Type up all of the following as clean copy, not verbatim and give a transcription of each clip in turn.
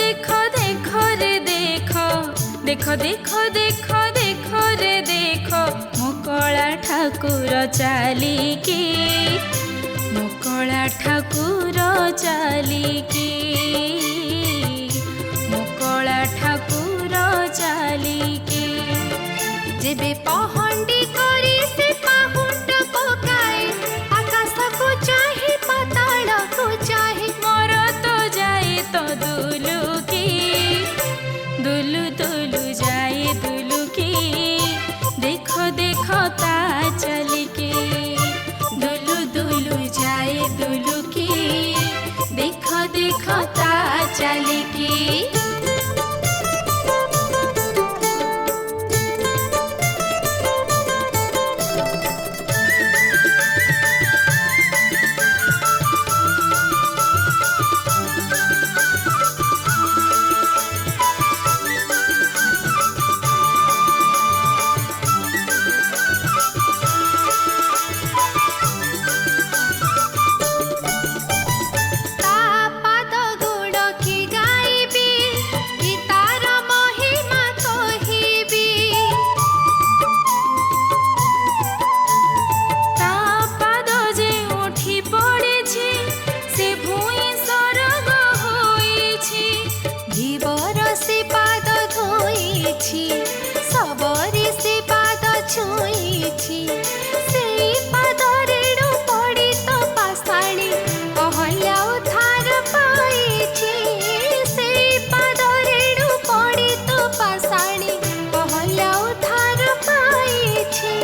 देखो देखो रे देखो देखो देखो देखो देखो रे देखो मो कला ठाकुर चालिकी मो कला ठाकुर चालिकी मो कला ठाकुर चालिकी जेबे पहंडी करी से पाहुंड पकाए आकाश को चाहे पाताल को चाहे मोर तो जाए तो दुलुकी दुलु दुलु जाए दुलुकी देखो देखो ता चलिके दुलु दुलु जाए दुलुकी देखो देखो ता चलिके सबरी से पाद छुईछि से पाद रेणु पड़ी तो पासाणी कहल्या उधार पाइछि से पाद रेणु पड़ी तो पासाणी कहल्या उधार पाइछि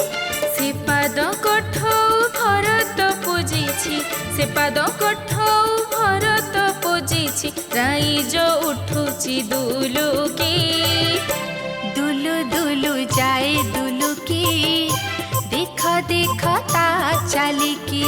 से पाद कठौ भरत पूजिछि से पाद कठौ भरत पूजिछि राइज उठुछि दुलुकी दुलु दुलु जाए दुलुकी देख देख ता चालिकी।